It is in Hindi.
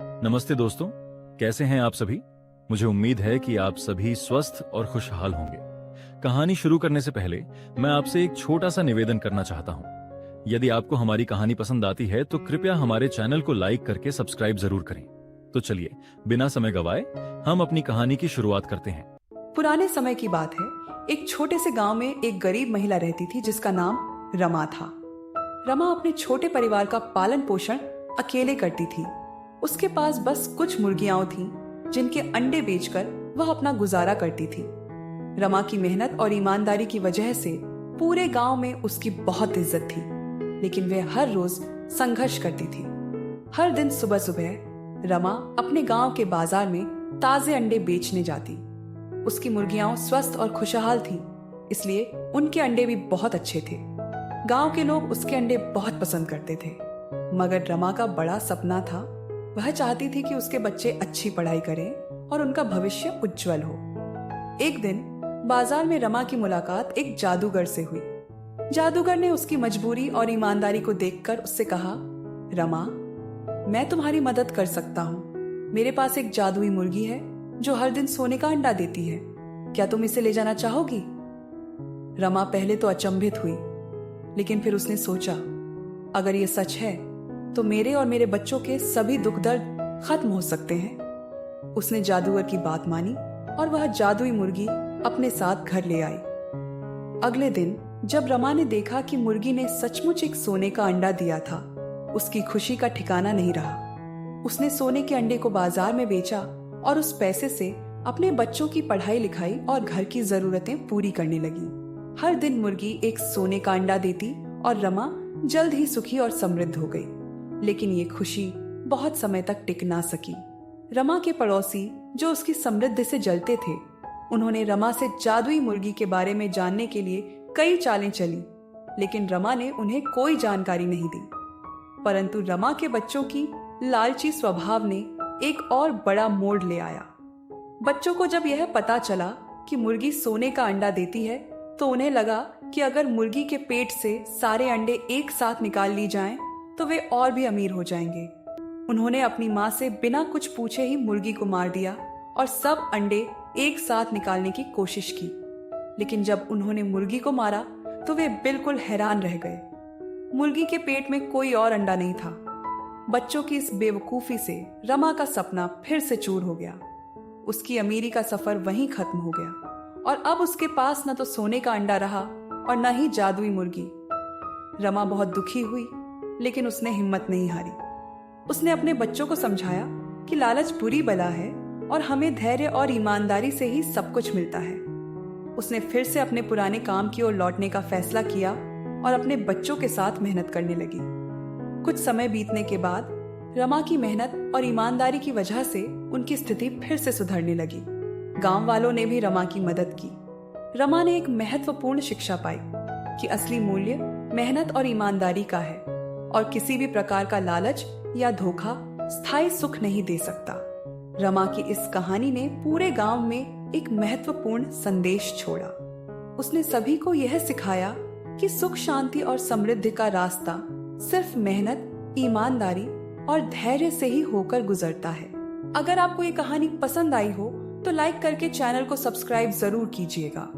नमस्ते दोस्तों, कैसे हैं आप सभी। मुझे उम्मीद है कि आप सभी स्वस्थ और खुशहाल होंगे। कहानी शुरू करने से पहले मैं आपसे एक छोटा सा निवेदन करना चाहता हूं। यदि आपको हमारी कहानी पसंद आती है तो कृपया हमारे चैनल को लाइक करके सब्सक्राइब जरूर करें। तो चलिए बिना समय गवाए हम अपनी कहानी की शुरुआत करते हैं। पुराने समय की बात है। एक छोटे से गांव में एक गरीब महिला रहती थी जिसका नाम रमा था। रमा अपने छोटे परिवार का पालन पोषण अकेले करती थी। उसके पास बस कुछ मुर्गियां थीं जिनके अंडे बेचकर वह अपना गुजारा करती थी। रमा की मेहनत और ईमानदारी की वजह से पूरे गांव में उसकी बहुत इज्जत थी, लेकिन वह हर रोज संघर्ष करती थी। हर दिन सुबह सुबह रमा अपने गांव के बाजार में ताजे अंडे बेचने जाती। उसकी मुर्गियां स्वस्थ और खुशहाल थीं, इसलिए उनके अंडे भी बहुत अच्छे थे। गांव के लोग उसके अंडे बहुत पसंद करते थे। मगर रमा का बड़ा सपना था। वह चाहती थी कि उसके बच्चे अच्छी पढ़ाई करें और उनका भविष्य उज्जवल हो। एक दिन बाजार में रमा की मुलाकात एक जादूगर से हुई। जादूगर ने उसकी मजबूरी और ईमानदारी को देखकर उससे कहा, रमा, मैं तुम्हारी मदद कर सकता हूँ। मेरे पास एक जादुई मुर्गी है जो हर दिन सोने का अंडा देती है। क्या तुम इसे ले जाना चाहोगी? रमा पहले तो अचंभित हुई, लेकिन फिर उसने सोचा, अगर ये सच है तो मेरे और मेरे बच्चों के सभी दुख दर्द खत्म हो सकते हैं। उसने जादूगर की बात मानी और वह जादुई मुर्गी अपने साथ घर ले आई। अगले दिन जब रमा ने देखा कि मुर्गी ने सचमुच एक सोने का अंडा दिया था, उसकी खुशी का ठिकाना नहीं रहा। उसने सोने के अंडे को बाजार में बेचा और उस पैसे से अपने बच्चों की पढ़ाई लिखाई और घर की जरूरतें पूरी करने लगी। हर दिन मुर्गी एक सोने का अंडा देती और रमा जल्द ही सुखी और समृद्ध हो गई। लेकिन ये खुशी बहुत समय तक टिक ना सकी। रमा के पड़ोसी जो उसकी समृद्धि से जलते थे, उन्होंने रमा से जादुई मुर्गी के बारे में जानने के लिए कई चालें चली, लेकिन रमा ने उन्हें कोई जानकारी नहीं दी। परंतु रमा के बच्चों की लालची स्वभाव ने एक और बड़ा मोड़ ले आया। बच्चों को जब यह पता चला कि मुर्गी सोने का अंडा देती है, तो उन्हें लगा कि अगर मुर्गी के पेट से सारे अंडे एक साथ निकाल ली जाएं, तो वे और भी अमीर हो जाएंगे। उन्होंने अपनी माँ से बिना कुछ पूछे ही मुर्गी को मार दिया और सब अंडे एक साथ निकालने की कोशिश की। लेकिन जब उन्होंने मुर्गी को मारा तो वे बिल्कुल हैरान रह गए। मुर्गी के पेट में कोई और अंडा नहीं था। बच्चों की इस बेवकूफी से रमा का सपना फिर से चूर हो गया। उसकी अमीरी का सफर वहीं खत्म हो गया और अब उसके पास न तो सोने का अंडा रहा और न ही जादुई मुर्गी। रमा बहुत दुखी हुई, लेकिन उसने हिम्मत नहीं हारी। उसने अपने बच्चों को समझाया कि लालच बुरी बला है और हमें धैर्य और ईमानदारी से ही सब कुछ मिलता है। उसने फिर से अपने पुराने काम की ओर लौटने का फैसला किया और अपने बच्चों के साथ मेहनत करने लगी। कुछ समय बीतने के बाद रमा की मेहनत और ईमानदारी की वजह से उनकी स्थिति फिर से सुधरने लगी। गांव वालों ने भी रमा की मदद की। रमा ने एक महत्वपूर्ण शिक्षा पाई कि असली मूल्य मेहनत और ईमानदारी का है और किसी भी प्रकार का लालच या धोखा स्थायी सुख नहीं दे सकता। रमा की इस कहानी ने पूरे गांव में एक महत्वपूर्ण संदेश छोड़ा। उसने सभी को यह सिखाया कि सुख, शांति और समृद्धि का रास्ता सिर्फ मेहनत, ईमानदारी और धैर्य से ही होकर गुजरता है। अगर आपको ये कहानी पसंद आई हो तो लाइक करके चैनल को सब्सक्राइब जरूर कीजिएगा।